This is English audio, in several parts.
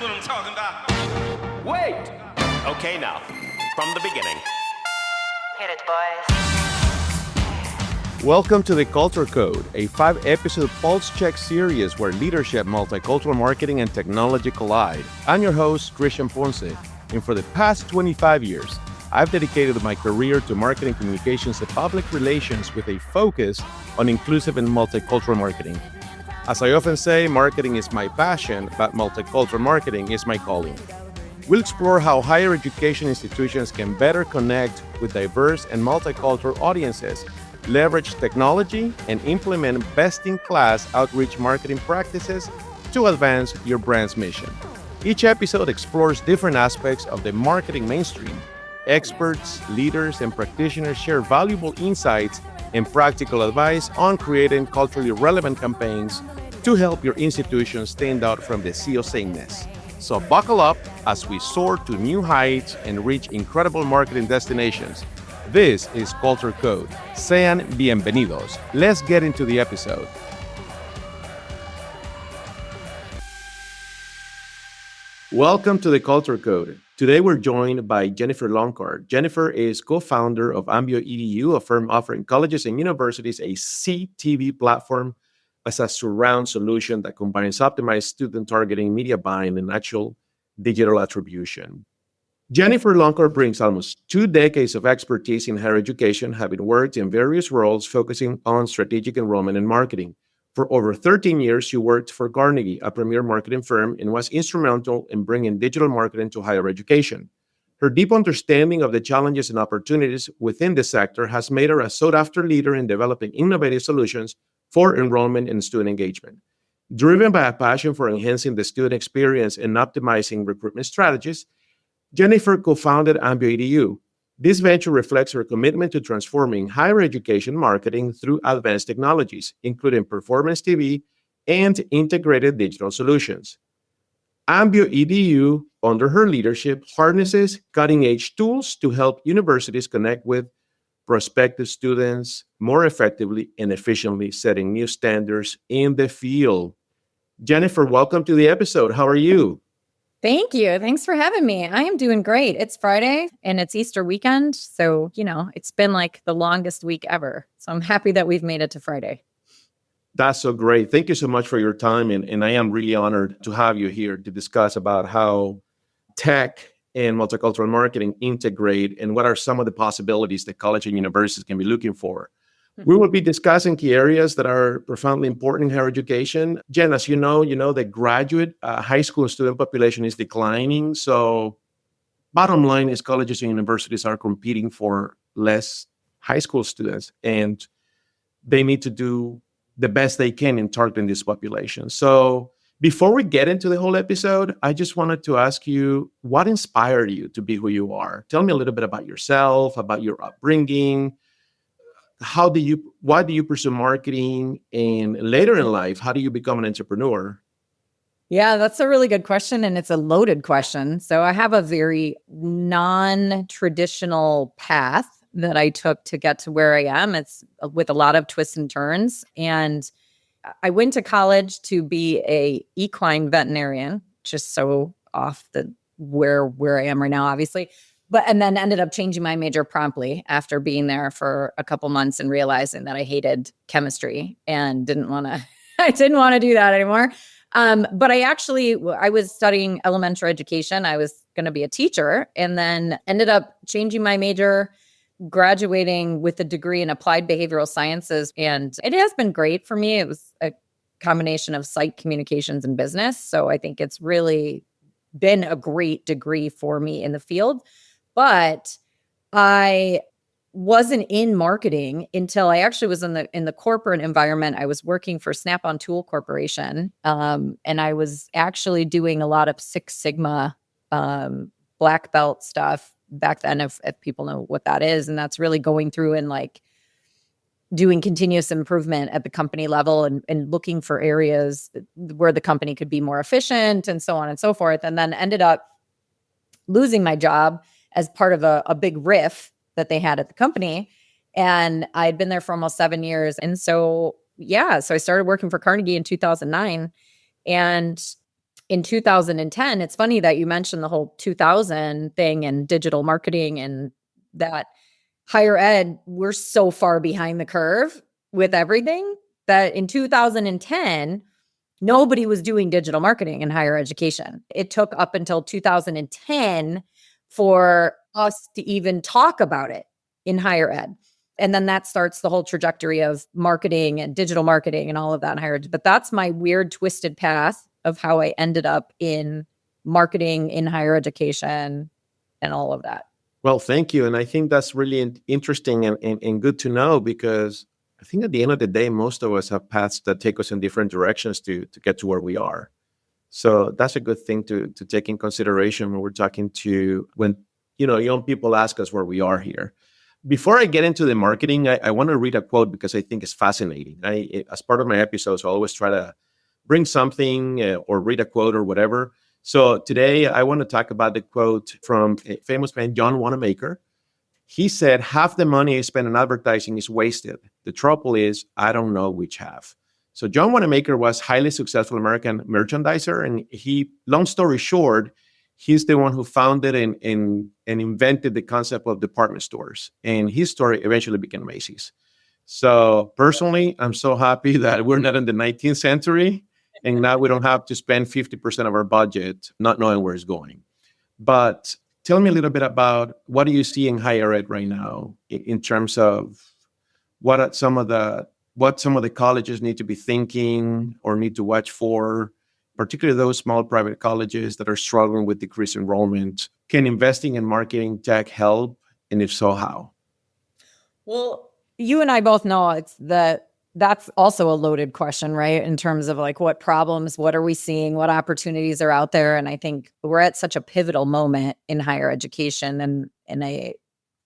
what I'm talking about. Wait! Okay, now, from the beginning. Hit it, boys. Welcome to The Culture Code, a 5-episode pulse check series where leadership, multicultural marketing, and technology collide. I'm your host, Christian Ponce, and for the past 25 years, I've dedicated my career to marketing communications and public relations with a focus on inclusive and multicultural marketing. As I often say, marketing is my passion, but multicultural marketing is my calling. We'll explore how higher education institutions can better connect with diverse and multicultural audiences, leverage technology, and implement best-in-class outreach marketing practices to advance your brand's mission. Each episode explores different aspects of the marketing mainstream. Experts, leaders, and practitioners share valuable insights and practical advice on creating culturally relevant campaigns to help your institution stand out from the sea of sameness. So buckle up as we soar to new heights and reach incredible marketing destinations. This is Culture Code. Sean bienvenidos. Let's get into the episode. Welcome to the Culture Code. Today we're joined by Jennifer Lonchar. Jennifer is co-founder of AmbioEDU, a firm offering colleges and universities a CTV platform as a surround solution that combines optimized student targeting, media buying, and actual digital attribution. Jennifer Lonchar brings almost 2 decades of expertise in higher education, having worked in various roles focusing on strategic enrollment and marketing. For over 13 years, she worked for Carnegie, a premier marketing firm, and was instrumental in bringing digital marketing to higher education. Her deep understanding of the challenges and opportunities within the sector has made her a sought-after leader in developing innovative solutions for enrollment and student engagement. Driven by a passion for enhancing the student experience and optimizing recruitment strategies, Jennifer co-founded AmbioEDU. This venture reflects her commitment to transforming higher education marketing through advanced technologies, including performance TV and integrated digital solutions. AmbioEDU, under her leadership, harnesses cutting-edge tools to help universities connect with prospective students more effectively and efficiently, setting new standards in the field. Jennifer, welcome to the episode. How are you? Thank you. Thanks for having me. I am doing great. It's Friday and it's Easter weekend. So, it's been like the longest week ever. So I'm happy that we've made it to Friday. That's so great. Thank you so much for your time. And I am really honored to have you here to discuss about how tech and multicultural marketing integrate and what are some of the possibilities that college and universities can be looking for. We will be discussing key areas that are profoundly important in higher education. Jen, as you know, the graduate high school student population is declining. So bottom line is colleges and universities are competing for less high school students, and they need to do the best they can in targeting this population. So before we get into the whole episode, I just wanted to ask you, what inspired you to be who you are? Tell me a little bit about yourself, about your upbringing. Why do you pursue marketing? And later in life, how do you become an entrepreneur? Yeah, that's a really good question. And it's a loaded question. So I have a very non-traditional path that I took to get to where I am. It's with a lot of twists and turns. And I went to college to be a equine veterinarian, just so off the where I am right now, obviously. And then ended up changing my major promptly after being there for a couple months and realizing that I hated chemistry and didn't want to do that anymore. But I was studying elementary education. I was going to be a teacher, and then ended up changing my major, graduating with a degree in applied behavioral sciences. And it has been great for me. It was a combination of psych, communications, and business. So I think it's really been a great degree for me in the field. But I wasn't in marketing until I actually was in the corporate environment. I was working for Snap-on Tool Corporation, and I was actually doing a lot of Six Sigma black belt stuff back then, if people know what that is. And that's really going through and like doing continuous improvement at the company level and looking for areas where the company could be more efficient and so on and so forth. And then ended up losing my job as part of a big riff that they had at the company. And I'd been there for almost 7 years. And so I started working for Carnegie in 2009. And in 2010, it's funny that you mentioned the whole 2000 thing and digital marketing and that higher ed, we're so far behind the curve with everything that in 2010, nobody was doing digital marketing in higher education. It took up until 2010 for us to even talk about it in higher ed. And then that starts the whole trajectory of marketing and digital marketing and all of that in higher ed. But that's my weird twisted path of how I ended up in marketing in higher education and all of that. Well, thank you. And I think that's really interesting and good to know, because I think at the end of the day, most of us have paths that take us in different directions to get to where we are. So that's a good thing to take in consideration when we're talking to when young people ask us where we are here. Before I get into the marketing, I want to read a quote because I think it's fascinating. As part of my episodes, I always try to bring something or read a quote or whatever. So today I want to talk about the quote from a famous man, John Wanamaker. He said, "Half the money I spend on advertising is wasted. The trouble is, I don't know which half." So John Wanamaker was highly successful American merchandiser. And long story short, he's the one who founded and invented the concept of department stores. And his story eventually became Macy's. So personally, I'm so happy that we're not in the 19th century. And now we don't have to spend 50% of our budget not knowing where it's going. But tell me a little bit about what do you see in higher ed right now in terms of what some of the colleges need to be thinking or need to watch for, particularly those small private colleges that are struggling with decreased enrollment. Can investing in marketing tech help? And if so, how? Well, you and I both know that's also a loaded question, right? In terms of like what problems, what are we seeing, what opportunities are out there? And I think we're at such a pivotal moment in higher education and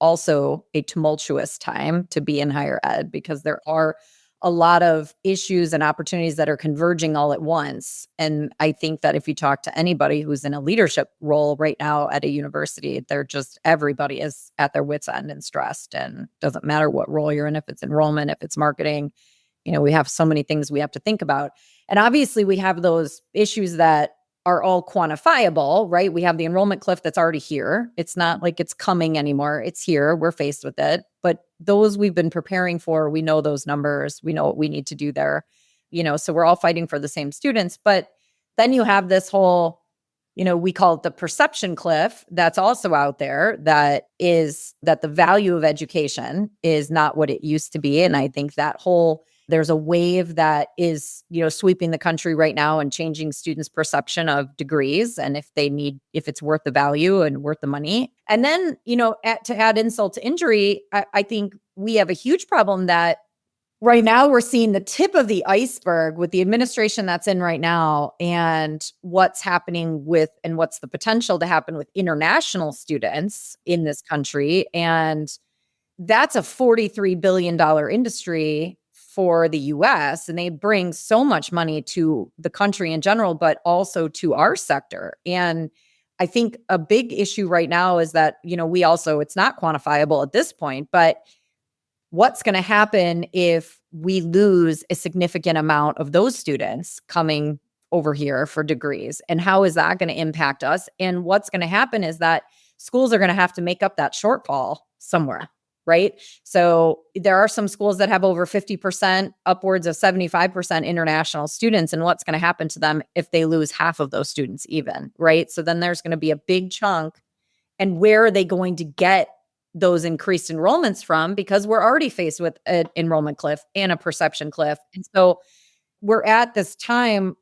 also a tumultuous time to be in higher ed, because there are a lot of issues and opportunities that are converging all at once. And I think that if you talk to anybody who's in a leadership role right now at a university, everybody is at their wits' end and stressed, and doesn't matter what role you're in, if it's enrollment, if it's marketing, we have so many things we have to think about. And obviously we have those issues that are all quantifiable, right? We have the enrollment cliff that's already here. It's not like it's coming anymore. It's here. We're faced with it. But those we've been preparing for, we know those numbers. We know what we need to do there. So we're all fighting for the same students. But then you have this whole, we call it the perception cliff that's also out there, that the value of education is not what it used to be. And I think there's a wave that is, sweeping the country right now and changing students' perception of degrees and if it's worth the value and worth the money. And then, to add insult to injury, I think we have a huge problem that right now we're seeing the tip of the iceberg with the administration that's in right now and what's happening and what's the potential to happen with international students in this country. And that's a $43 billion industry for the US, and they bring so much money to the country in general, but also to our sector. And I think a big issue right now is that, it's not quantifiable at this point, but what's going to happen if we lose a significant amount of those students coming over here for degrees? And how is that going to impact us? And what's going to happen is that schools are going to have to make up that shortfall somewhere. Right? So there are some schools that have over 50%, upwards of 75% international students. And what's going to happen to them if they lose half of those students even, right? So then there's going to be a big chunk. And where are they going to get those increased enrollments from? Because we're already faced with an enrollment cliff and a perception cliff. And so we're at this time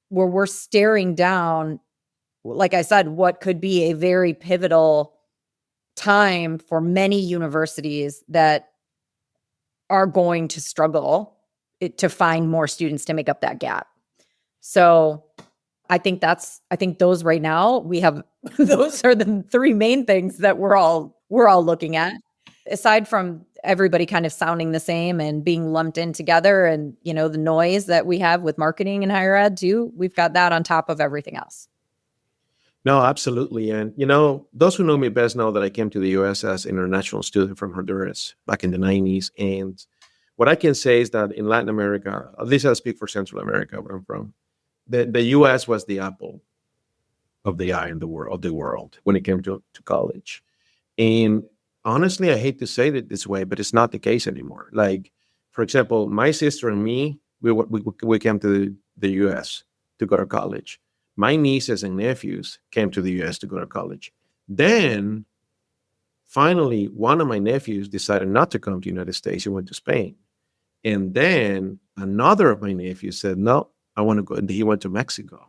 where we're staring down, like I said, what could be a very pivotal time for many universities that are going to struggle to find more students to make up that gap. So I think those right now we have, those are the three main things that we're all looking at, aside from everybody kind of sounding the same and being lumped in together. And, the noise that we have with marketing in higher ed too, we've got that on top of everything else. No, absolutely. And, those who know me best know that I came to the U.S. as an international student from Honduras back in the 90s. And what I can say is that in Latin America, at least I speak for Central America, where I'm from, the US was the apple of the eye in the world when it came to college. And honestly, I hate to say it this way, but it's not the case anymore. Like, for example, my sister and me, we came to the US to go to college. My nieces and nephews came to the US to go to college. Then finally, one of my nephews decided not to come to the United States. He went to Spain. And then another of my nephews said, no, I want to go. And he went to Mexico.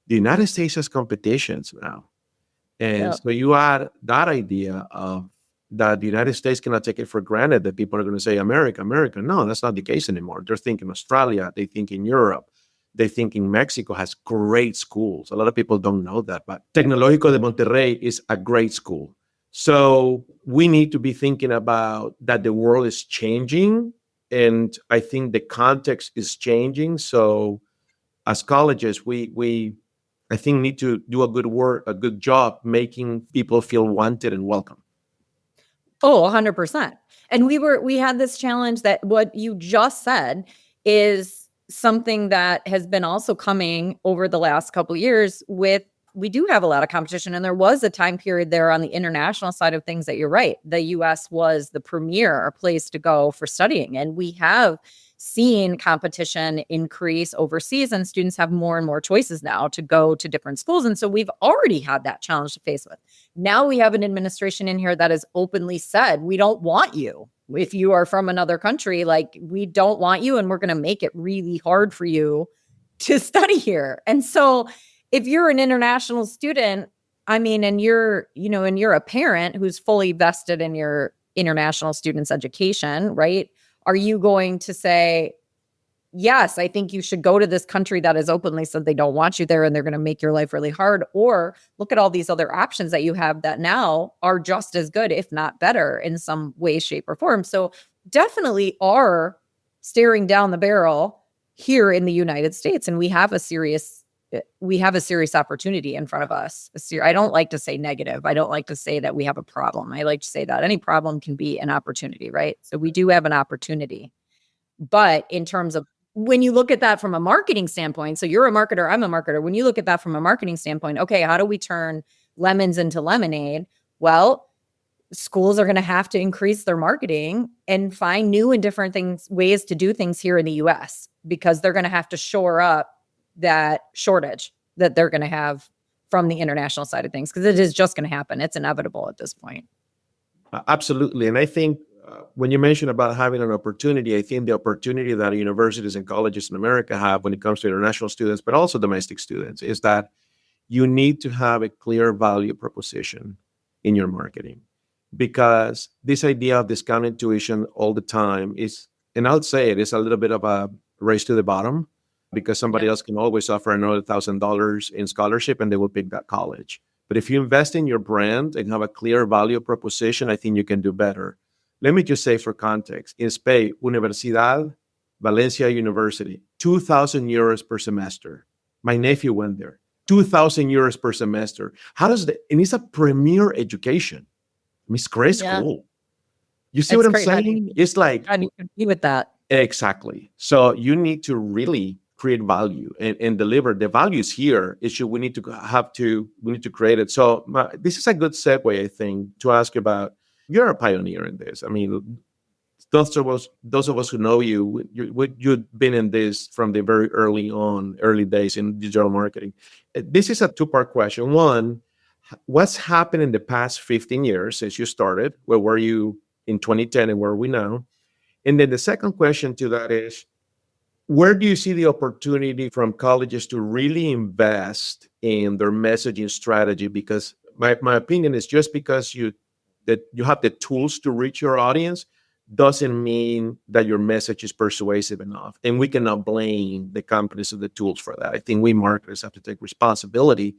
The United States has competitions now. And so you add that idea of that the United States cannot take it for granted that people are going to say, America, America. No, that's not the case anymore. They're thinking Australia. They think in Europe. They think in Mexico has great schools. A lot of people don't know that, but Tecnológico de Monterrey is a great school. So we need to be thinking about that the world is changing. And I think the context is changing. So as colleges, we I think need to do a good job making people feel wanted and welcome. Oh, 100%. And we had this challenge that what you just said is something that has been also coming over the last couple of years we do have a lot of competition. And there was a time period there on the international side of things that you're right. The US was the premier place to go for studying. And we have seen competition increase overseas, and students have more and more choices now to go to different schools. And so we've already had that challenge to face with. Now we have an administration in here that has openly said, we don't want you. If you are from another country, like, we don't want you, and we're going to make it really hard for you to study here. And so if you're an international student, I mean, and you're a parent who's fully vested in your international student's education, right? Are you going to say, yes, I think you should go to this country that has openly said they don't want you there and they're going to make your life really hard? Or look at all these other options that you have that now are just as good, if not better, in some way, shape, or form. So definitely are staring down the barrel here in the United States. And we have a serious opportunity in front of us. I don't like to say negative. I don't like to say that we have a problem. I like to say that any problem can be an opportunity, right? So we do have an opportunity. But in terms of when you look at that from a marketing standpoint, so you're a marketer, I'm a marketer. When you look at that from a marketing standpoint, okay, how do we turn lemons into lemonade? Well, schools are going to have to increase their marketing and find new and different ways to do things here in the US, because they're going to have to shore up that shortage that they're going to have from the international side of things, because it is just going to happen. It's inevitable at this point. Absolutely. And I think when you mention about having an opportunity, I think the opportunity that universities and colleges in America have when it comes to international students, but also domestic students, is that you need to have a clear value proposition in your marketing. Because this idea of discounted tuition all the time is, and I'll say it, is a little bit of a race to the bottom, because somebody else can always offer another $1,000 in scholarship and they will pick that college. But if you invest in your brand and have a clear value proposition, I think you can do better. Let me just say for context, in Spain, Universidad Valencia University, 2,000 euros per semester. My nephew went there, 2,000 euros per semester. And it's a premier education. I mean, it's great school. You see what I'm saying? It's like, I can agree with that. Exactly. So you need to really create value and deliver. The value is here. We need to create it. So this is a good segue, I think, to ask you about, you're a pioneer in this. I mean, those of us who know you've been in this from the very early days in digital marketing. This is a two-part question. One, what's happened in the past 15 years since you started? Where were you in 2010 and where are we now? And then the second question to that is, where do you see the opportunity from colleges to really invest in their messaging strategy? Because my opinion is, just because you have the tools to reach your audience doesn't mean that your message is persuasive enough. And we cannot blame the companies or the tools for that. I think we marketers have to take responsibility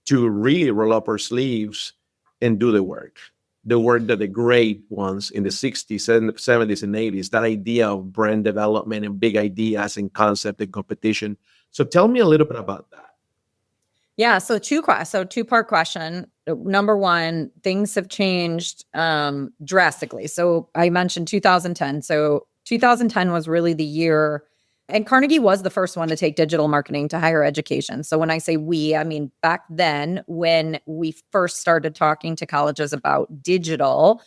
to really roll up our sleeves and do the work that the great ones in the 60s, 70s, and 80s, that idea of brand development and big ideas and concept and competition. So tell me a little bit about that. Yeah. So two-part question. Number one, things have changed drastically. So I mentioned 2010. So 2010 was really the year And Carnegie was the first one to take digital marketing to higher education. So when I say we, I mean back then when we first started talking to colleges about digital,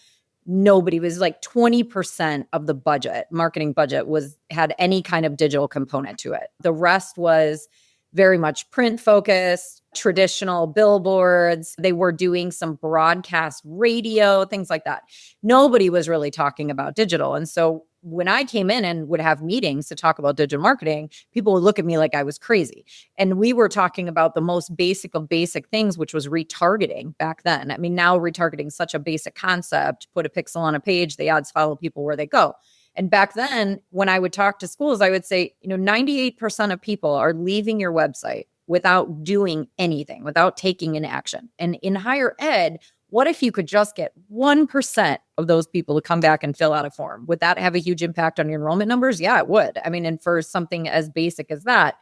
nobody was like 20% of the budget, marketing budget had any kind of digital component to it. The rest was very much print focused, traditional billboards. They were doing some broadcast radio, things like that. Nobody was really talking about digital. And so when I came in and would have meetings to talk about digital marketing, people would look at me like I was crazy. And we were talking about the most basic of basic things, which was retargeting back then. I mean, now retargeting is such a basic concept. Put a pixel on a page, the ads follow people where they go. And back then, when I would talk to schools, I would say, 98% of people are leaving your website without doing anything, without taking an action. And in higher ed, what if you could just get 1% of those people to come back and fill out a form? Would that have a huge impact on your enrollment numbers? Yeah, it would. I mean, and for something as basic as that.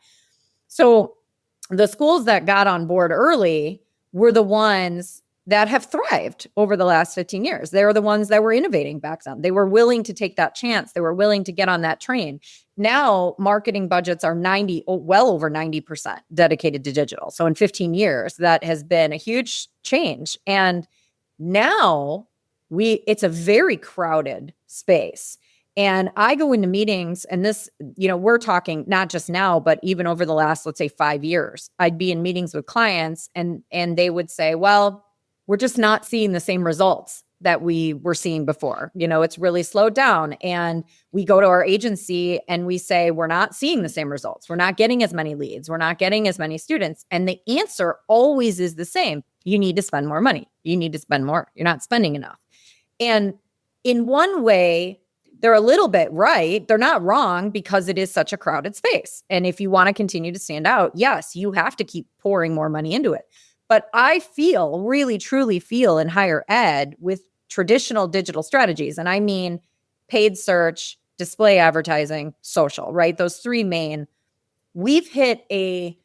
So the schools that got on board early were the ones that have thrived over the last 15 years. They were the ones that were innovating back then. They were willing to take that chance. They were willing to get on that train. Now, marketing budgets are well over 90% dedicated to digital. So in 15 years, that has been a huge change. And now it's a very crowded space. And I go into meetings, and this, we're talking not just now, but even over the last, let's say 5 years, I'd be in meetings with clients and they would say, well, we're just not seeing the same results that we were seeing before. It's really slowed down. And we go to our agency and we say, we're not seeing the same results. We're not getting as many leads. We're not getting as many students. And the answer always is the same. You need to spend more money. You need to spend more. You're not spending enough. And in one way, they're a little bit right. They're not wrong because it is such a crowded space. And if you want to continue to stand out, yes, you have to keep pouring more money into it. But I really, truly feel in higher ed with traditional digital strategies, and I mean paid search, display advertising, social, right? Those three main, we've hit a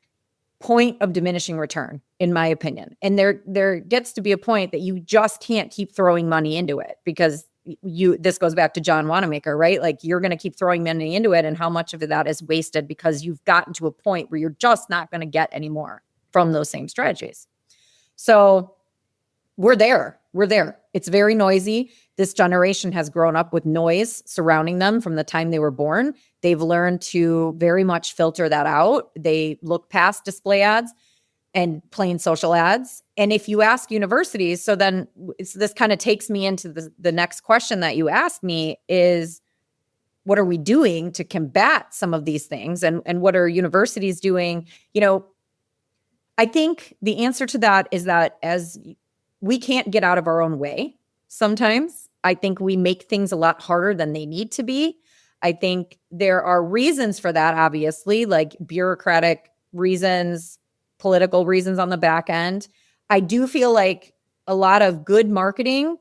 point of diminishing return, in my opinion. And there gets to be a point that you just can't keep throwing money into it because this goes back to John Wanamaker, right? Like you're going to keep throwing money into it, and how much of that is wasted because you've gotten to a point where you're just not going to get any more from those same strategies. So we're there. It's very noisy. This generation has grown up with noise surrounding them from the time they were born. They've learned to very much filter that out. They look past display ads and plain social ads. And if you ask universities, so then this kind of takes me into the next question that you asked me is, what are we doing to combat some of these things? And what are universities doing? I think the answer to that is that as we can't get out of our own way sometimes. I think we make things a lot harder than they need to be. I think there are reasons for that, obviously, like bureaucratic reasons, political reasons on the back end. I do feel like a lot of good marketing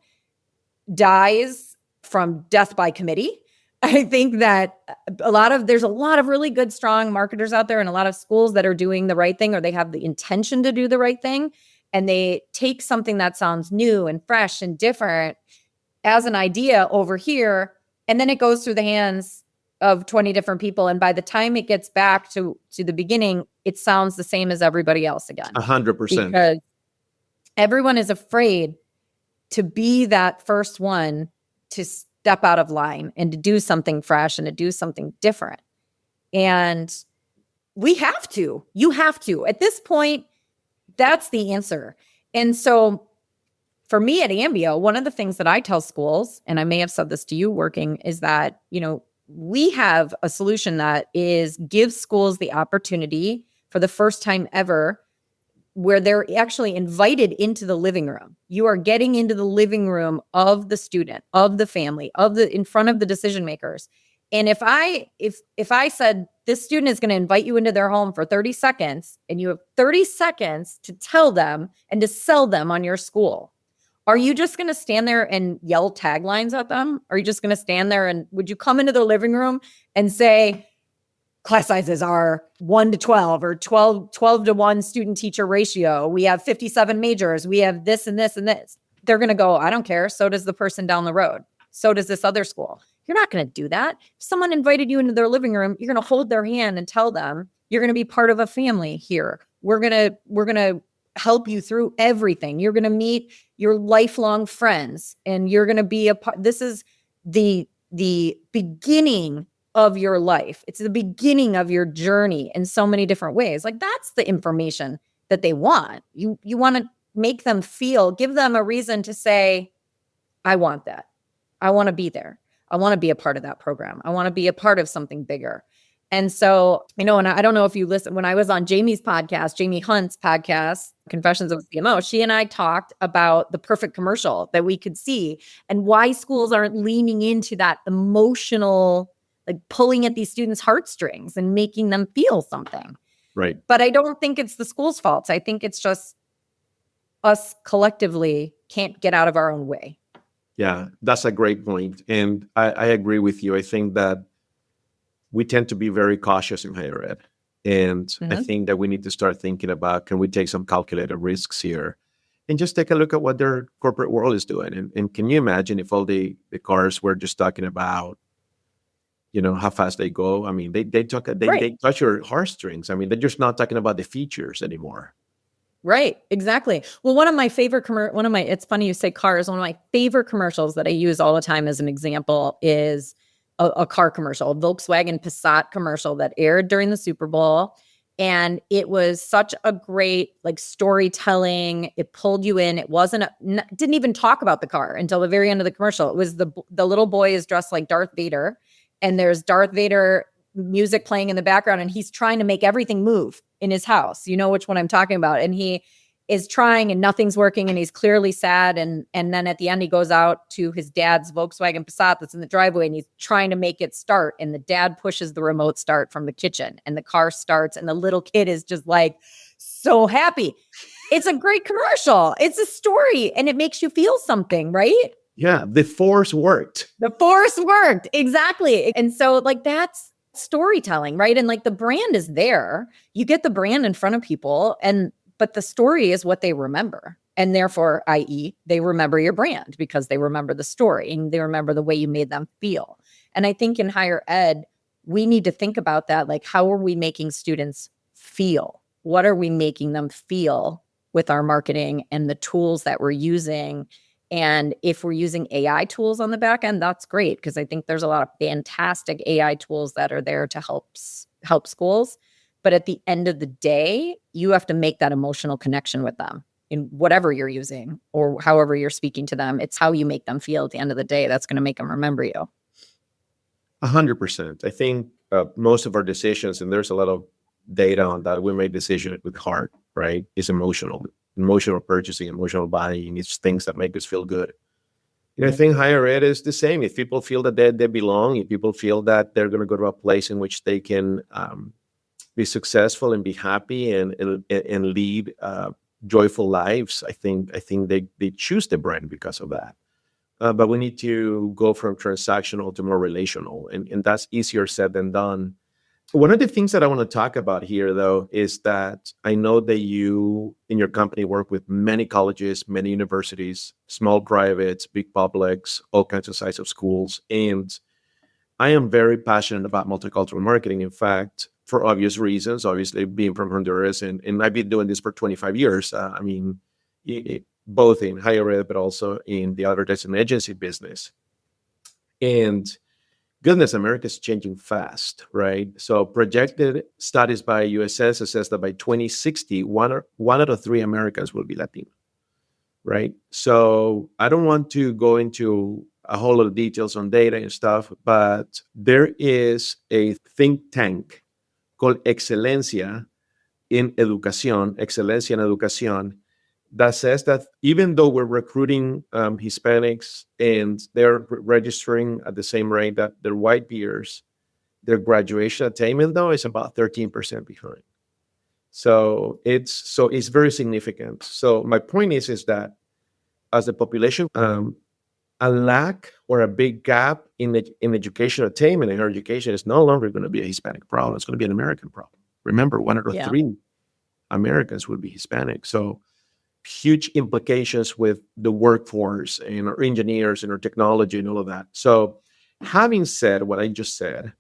dies from death by committee. I think that there's a lot of really good, strong marketers out there and a lot of schools that are doing the right thing, or they have the intention to do the right thing. And they take something that sounds new and fresh and different as an idea over here. And then it goes through the hands of 20 different people. And by the time it gets back to the beginning, it sounds the same as everybody else again. 100%. Because everyone is afraid to be that first one to step out of line and to do something fresh and to do something different. And we have to. You have to. At this point, that's the answer. And so for me at Ambio, one of the things that I tell schools, and I may have said this to you working, is that, we have a solution that gives schools the opportunity for the first time ever where they're actually invited into the living room. You are getting into the living room of the student, of the family, in front of the decision makers. And if I said this student is going to invite you into their home for 30 seconds and you have 30 seconds to tell them and to sell them on your school, are you just going to stand there and yell taglines at them? Are you just going to stand there and would you come into the living room and say, class sizes are 1 to 12 or 12 to 1 student teacher ratio. We have 57 majors. We have this and this and this. They're going to go, I don't care. So does the person down the road. So does this other school. You're not going to do that. If someone invited you into their living room, you're going to hold their hand and tell them you're going to be part of a family here. We're going to help you through everything. You're going to meet your lifelong friends, and you're going to be a part. This is the beginning of your life. It's the beginning of your journey in so many different ways. Like, that's the information that they want. You want to make them feel, give them a reason to say, I want that. I want to be there. I want to be a part of that program. I want to be a part of something bigger. And so, and I don't know if you listen, when I was on Jamie Hunt's podcast, Confessions of a CMO, she and I talked about the perfect commercial that we could see and why schools aren't leaning into that emotional, like pulling at these students' heartstrings and making them feel something. Right. But I don't think it's the school's fault. I think it's just us collectively can't get out of our own way. Yeah, that's a great point. And I agree with you. I think that we tend to be very cautious in higher ed. And I think that we need to start thinking about, can we take some calculated risks here and just take a look at what their corporate world is doing? And can you imagine if all the cars were just talking about, how fast they go? I mean, they touch your heartstrings. I mean, they're just not talking about the features anymore. Right. Exactly. Well, it's funny you say cars. One of my favorite commercials that I use all the time as an example is a car commercial, a Volkswagen Passat commercial that aired during the Super Bowl. And it was such a great storytelling. It pulled you in. It didn't even talk about the car until the very end of the commercial. It was the little boy is dressed like Darth Vader, and there's Darth Vader music playing in the background, and he's trying to make everything move in his house. You know which one I'm talking about. And he is trying and nothing's working, and he's clearly sad. And then at the end, he goes out to his dad's Volkswagen Passat that's in the driveway, and he's trying to make it start. And the dad pushes the remote start from the kitchen, and the car starts, and the little kid is just so happy. It's a great commercial. It's a story, and it makes you feel something, right? Yeah, the force worked. The force worked. Exactly. And so that's storytelling, right? And the brand is there. You get the brand in front of people, but the story is what they remember. And therefore, i.e., they remember your brand because they remember the story and they remember the way you made them feel. And I think in higher ed, we need to think about that. How are we making students feel? What are we making them feel with our marketing and the tools that we're using? And if we're using AI tools on the back end, that's great, because I think there's a lot of fantastic AI tools that are there to help schools. But at the end of the day, you have to make that emotional connection with them in whatever you're using or however you're speaking to them. It's how you make them feel at the end of the day that's going to make them remember you. 100%. I think most of our decisions, and there's a lot of data on that, we make decisions with heart, right? It's emotional purchasing, emotional buying. It's things that make us feel good. I think higher ed is the same. If people feel that they belong, if people feel that they're going to go to a place in which they can be successful and be happy and lead joyful lives, I think they choose the brand because of that. But we need to go from transactional to more relational, and that's easier said than done. One of the things that I want to talk about here, though, is that I know that you in your company work with many colleges, many universities, small privates, big publics, all kinds of size of schools. And I am very passionate about multicultural marketing. In fact, for obvious reasons, obviously being from Honduras, and I've been doing this for 25 years. Both in higher ed, but also in the advertising agency business. And goodness, America is changing fast, right? So projected studies by USS says that by 2060, one out of three Americans will be Latino, right? So I don't want to go into a whole lot of details on data and stuff, but there is a think tank called Excelencia in Educación, that says that even though we're recruiting Hispanics and they're registering at the same rate that their white peers, their graduation attainment, though, is about 13% behind. So it's very significant. So my point is that as the population, a lack or a big gap in education attainment and education is no longer going to be a Hispanic problem. It's going to be an American problem. Remember, one out of three Americans will be Hispanic. So huge implications with the workforce and our engineers and our technology and all of that. So Having said what I just said,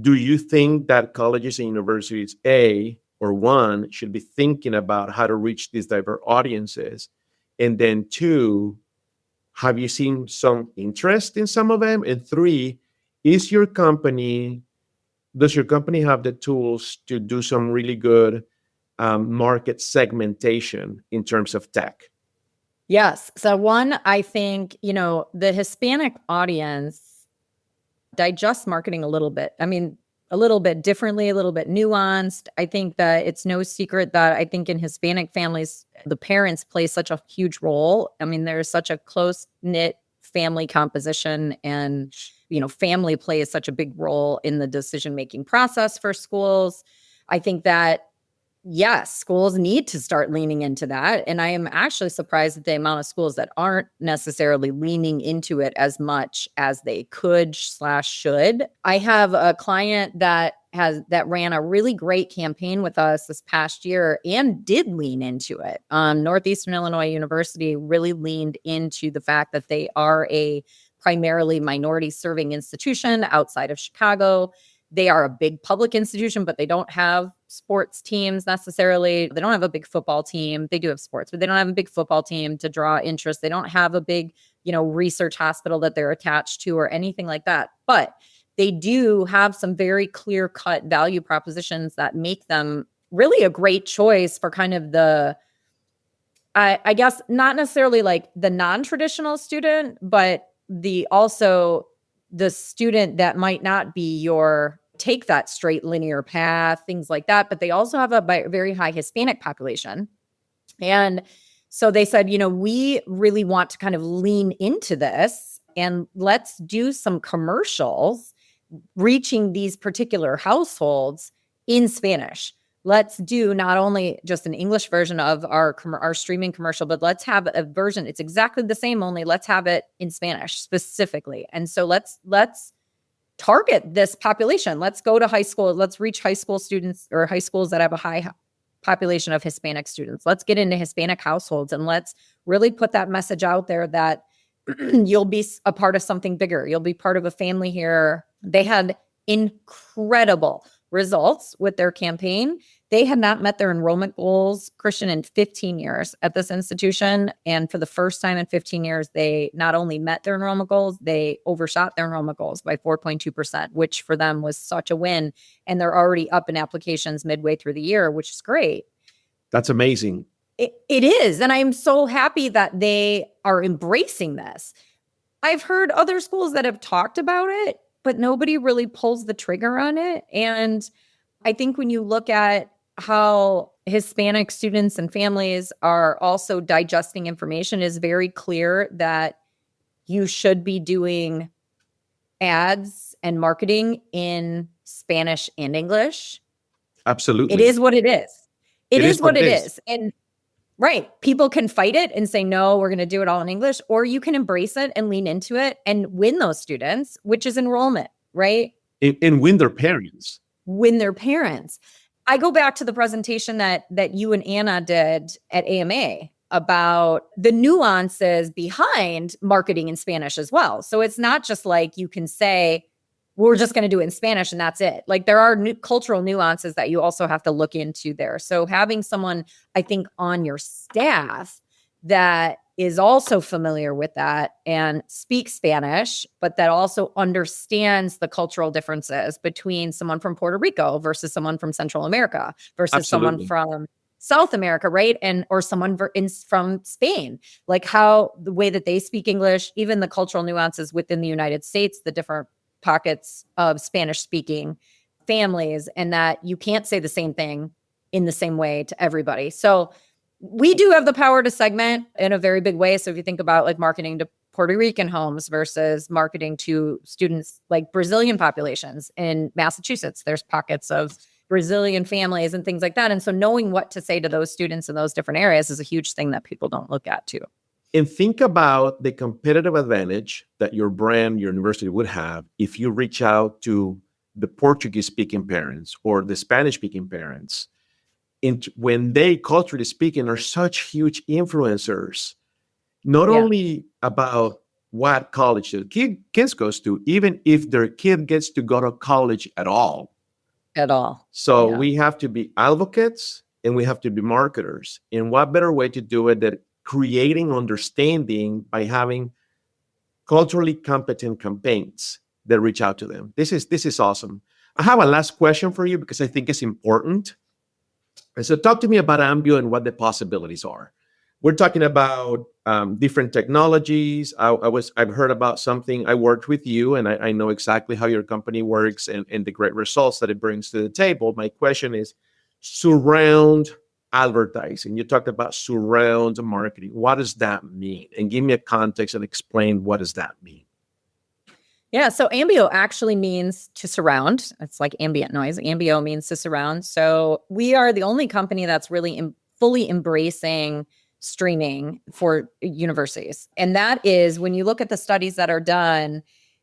do you think that colleges and universities, A, or one, should be thinking about how to reach these diverse audiences? And then two, have you seen some interest in some of them? And three, does your company have the tools to do some really good market segmentation in terms of tech? Yes. So one, I think, the Hispanic audience digests marketing a little bit. I mean, a little bit differently, a little bit nuanced. I think that it's no secret that I think in Hispanic families, the parents play such a huge role. I mean, there's such a close-knit family composition, and, family plays such a big role in the decision-making process for schools. I think that, yes, schools need to start leaning into that. And I am actually surprised at the amount of schools that aren't necessarily leaning into it as much as they could / should. I have a client that ran a really great campaign with us this past year and did lean into it. Northeastern Illinois University really leaned into the fact that they are a primarily minority serving institution outside of Chicago. They are a big public institution, but they don't have sports teams necessarily. They don't have a big football team. They do have sports, but they don't have a big football team to draw interest. They don't have a big, research hospital that they're attached to or anything like that. But they do have some very clear-cut value propositions that make them really a great choice for kind of the, I guess, not necessarily like the non-traditional student, but the student that might not be take that straight linear path, things like that. But they also have a very high Hispanic population. And so they said, we really want to kind of lean into this, and let's do some commercials reaching these particular households in Spanish. Let's do not only just an English version of our streaming commercial, but let's have a version. It's exactly the same, only let's have it in Spanish specifically. And so let's target this population. Let's go to high school. Let's reach high school students or high schools that have a high population of Hispanic students. Let's get into Hispanic households, and let's really put that message out there that you'll be a part of something bigger. You'll be part of a family here. They had incredible results with their campaign. They had not met their enrollment goals, Christian, in 15 years at this institution. And for the first time in 15 years, they not only met their enrollment goals, they overshot their enrollment goals by 4.2%, which for them was such a win. And they're already up in applications midway through the year, which is great. That's amazing. It is. And I'm so happy that they are embracing this. I've heard other schools that have talked about it, but nobody really pulls the trigger on it. And I think when you look at how Hispanic students and families are also digesting information, is very clear that you should be doing ads and marketing in Spanish and English. Absolutely. It is what it is. It is what it is. And right, people can fight it and say, no, we're going to do it all in English, or you can embrace it and lean into it and win those students, which is enrollment, right? And win their parents. Win their parents. I go back to the presentation that you and Anna did at AMA about the nuances behind marketing in Spanish as well. So it's not just like you can say, we're just going to do it in Spanish and that's it. Like there are cultural nuances that you also have to look into there. So having someone, I think, on your staff that is also familiar with that and speaks Spanish, but that also understands the cultural differences between someone from Puerto Rico versus someone from Central America versus someone from South America, right? Or someone from Spain, like how the way that they speak English, even the cultural nuances within the United States, the different pockets of Spanish speaking families, and that you can't say the same thing in the same way to everybody. So we do have the power to segment in a very big way. So if you think about like marketing to Puerto Rican homes versus marketing to students like Brazilian populations in Massachusetts, there's pockets of Brazilian families and things like that. And so knowing what to say to those students in those different areas is a huge thing that people don't look at too. And think about the competitive advantage that your brand, your university would have if you reach out to the Portuguese-speaking parents or the Spanish-speaking parents. And when they, culturally speaking, are such huge influencers, not only about what college the kids goes to, even if their kid gets to go to college at all. At all. So Yeah. we have to be advocates and we have to be marketers. And what better way to do it than creating understanding by having culturally competent campaigns that reach out to them. This is awesome. I have a last question for you because I think it's important. And so talk to me about Ambio and what the possibilities are. We're talking about different technologies. I've heard about something. I worked with you, and I know exactly how your company works and the great results that it brings to the table. My question is surround advertising. You talked about surround marketing. What does that mean? And give me a context and explain what does that mean. Yeah, so Ambio actually means to surround. It's like ambient noise. Ambio means to surround. So we are the only company that's really fully embracing streaming for universities. And that is, when you look at the studies that are done,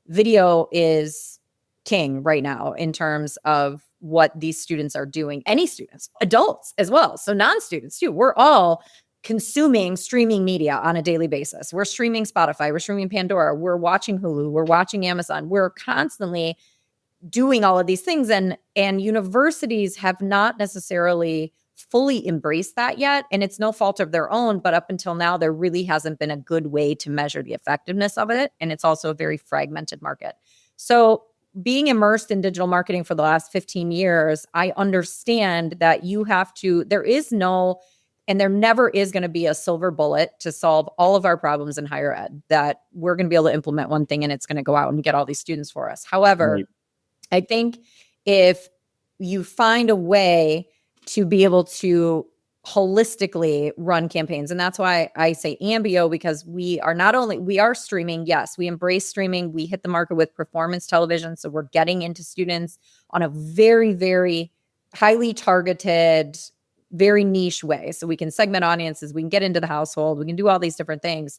video is king right now in terms of what these students are doing. Any students, adults as well. So non-students too. We're all consuming streaming media on a daily basis. We're streaming Spotify, we're streaming Pandora, we're watching Hulu, we're watching Amazon. We're constantly doing all of these things, and universities have not necessarily fully embraced that yet, and it's no fault of their own, but up until now there really hasn't been a good way to measure the effectiveness of it, and it's also a very fragmented market. So being immersed in digital marketing for the last 15 years, I understand that there is no, and there never is going to be a silver bullet to solve all of our problems in higher ed, that we're going to be able to implement one thing and it's going to go out and get all these students for us. However, Right. I think if you find a way to be able to holistically run campaigns, and that's why I say Ambio, because we are streaming. Yes, we embrace streaming. We hit the market with performance television. So we're getting into students on a very, very highly targeted, very niche way. So we can segment audiences, we can get into the household, we can do all these different things.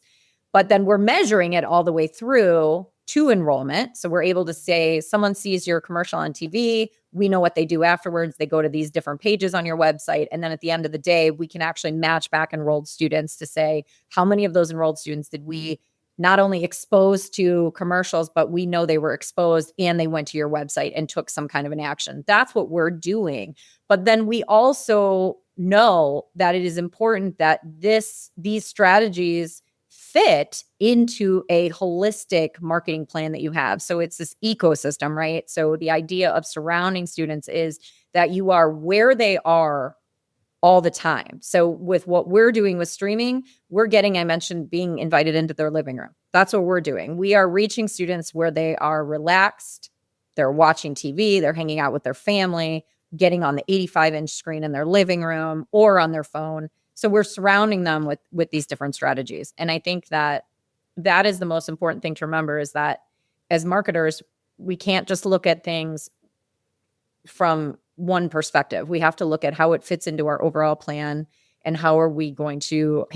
But then we're measuring it all the way through to enrollment. So we're able to say, someone sees your commercial on TV, we know what they do afterwards. They go to these different pages on your website. And then at the end of the day, we can actually match back enrolled students to say, how many of those enrolled students did we not only expose to commercials, but we know they were exposed and they went to your website and took some kind of an action. That's what we're doing. But then we also know that it is important that these strategies fit into a holistic marketing plan that you have. So it's this ecosystem, right? So the idea of surrounding students is that you are where they are all the time. So with what we're doing with streaming, I mentioned being invited into their living room. That's what we're doing. We are reaching students where they are relaxed, they're watching TV, they're hanging out with their family, getting on the 85-inch screen in their living room or on their phone. So we're surrounding them with these different strategies. And I think that is the most important thing to remember, is that as marketers, we can't just look at things from one perspective. We have to look at how it fits into our overall plan and how are we going to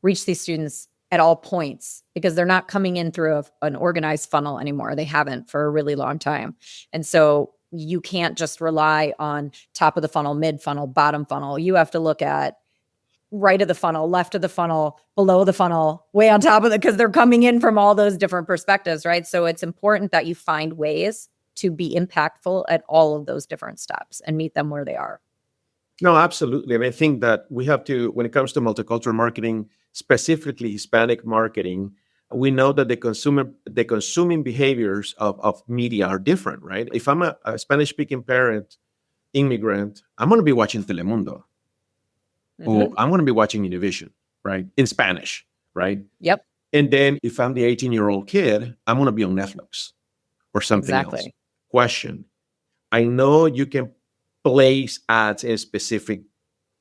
reach these students at all points, because they're not coming in through an organized funnel anymore. They haven't for a really long time. And so you can't just rely on top of the funnel, mid funnel, bottom funnel. You have to look at right of the funnel, left of the funnel, below the funnel, way on top of it, because they're coming in from all those different perspectives, right? So it's important that you find ways to be impactful at all of those different steps and meet them where they are. No, absolutely. And I think that we have to, when it comes to multicultural marketing, specifically Hispanic marketing, we know that the consuming behaviors of media are different, right? If I'm a Spanish-speaking parent, immigrant, I'm going to be watching Telemundo. Or I'm going to be watching Univision, right? In Spanish, right? Yep. And then if I'm the 18-year-old kid, I'm going to be on Netflix or something else. Question. I know you can place ads in specific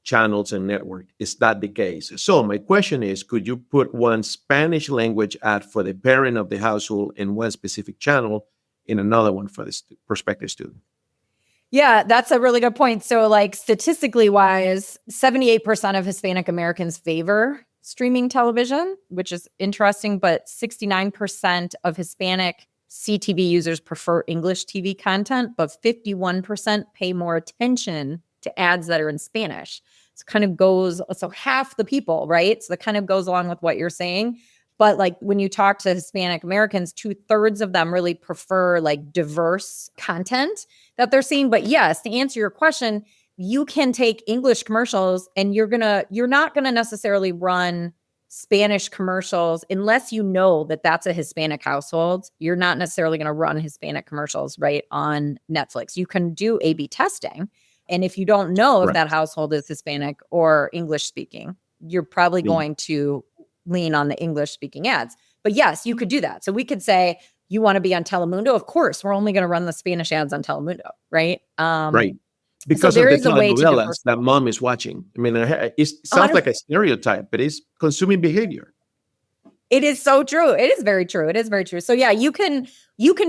channels and network. Is that the case? So my question is, could you put one Spanish language ad for the parent of the household in one specific channel and another one for the prospective student? Yeah, that's a really good point. So like statistically wise, 78% of Hispanic Americans favor streaming television, which is interesting, but 69% of Hispanic CTV users prefer English TV content, but 51% pay more attention to ads that are in Spanish. So half the people, right? So that kind of goes along with what you're saying. But like when you talk to Hispanic Americans, 2/3 of them really prefer like diverse content that they're seeing. But yes, to answer your question, you can take English commercials and you're not gonna necessarily run Spanish commercials unless you know that that's a Hispanic household. You're not necessarily gonna run Hispanic commercials right on Netflix. You can do A/B testing. And if you don't know if that household is Hispanic or English speaking, you're probably going to lean on the English speaking ads. But yes, you could do that. So we could say, you want to be on Telemundo? Of course, we're only going to run the Spanish ads on Telemundo, right? Right. Because so of there the is a way to telenovelas that mom is watching. I mean, it sounds like a stereotype, but it's consuming behavior. It is so true. It is very true. It is very true. So yeah, you can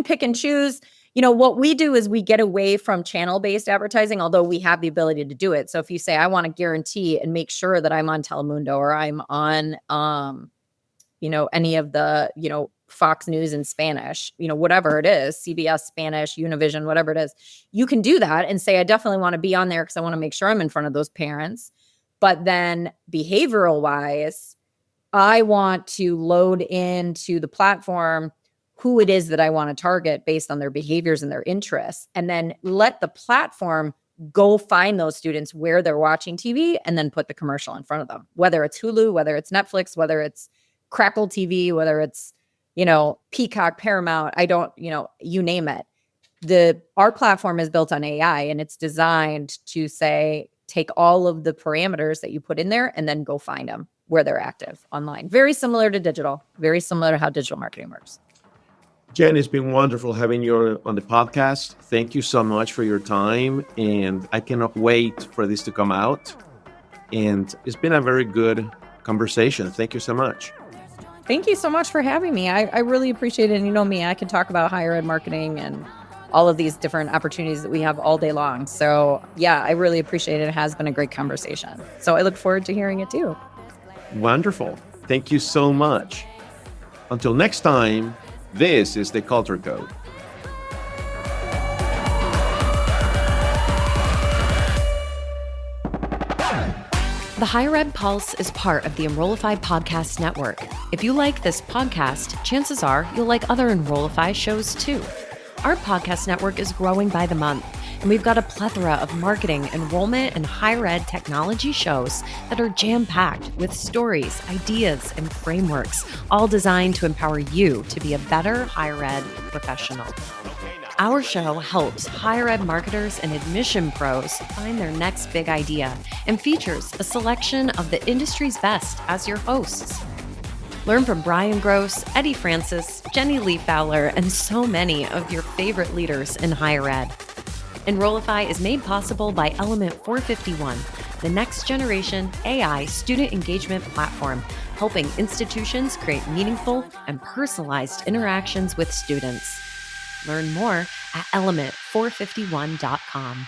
pick and choose. You know, what we do is we get away from channel-based advertising, although we have the ability to do it. So if you say, I want to guarantee and make sure that I'm on Telemundo or I'm on, any of the, Fox News in Spanish, whatever it is, CBS Spanish, Univision, whatever it is, you can do that and say, I definitely want to be on there because I want to make sure I'm in front of those parents. But then behavioral wise, I want to load into the platform who it is that I want to target based on their behaviors and their interests, and then let the platform go find those students where they're watching TV and then put the commercial in front of them, whether it's Hulu, whether it's Netflix, whether it's Crackle TV, whether it's, Peacock, Paramount, you name it. Our platform is built on AI and it's designed to say, take all of the parameters that you put in there and then go find them where they're active online. Very similar to digital, very similar to how digital marketing works. Jen, it's been wonderful having you on the podcast. Thank you so much for your time. And I cannot wait for this to come out. And it's been a very good conversation. Thank you so much. Thank you so much for having me. I really appreciate it. And you know me, I can talk about higher ed marketing and all of these different opportunities that we have all day long. So yeah, I really appreciate it. It has been a great conversation. So I look forward to hearing it too. Wonderful. Thank you so much. Until next time, this is the Culture Code. The Higher Ed Pulse is part of the Enrollify podcast network. If you like this podcast, chances are you'll like other Enrollify shows too. Our podcast network is growing by the month, and we've got a plethora of marketing, enrollment, and higher ed technology shows that are jam-packed with stories, ideas, and frameworks, all designed to empower you to be a better higher ed professional. Our show helps higher ed marketers and admission pros find their next big idea and features a selection of the industry's best as your hosts. Learn from Brian Gross, Eddie Francis, Jenny Lee Fowler, and so many of your favorite leaders in higher ed. Enrollify is made possible by Element 451, the next generation AI student engagement platform, helping institutions create meaningful and personalized interactions with students. Learn more at element451.com.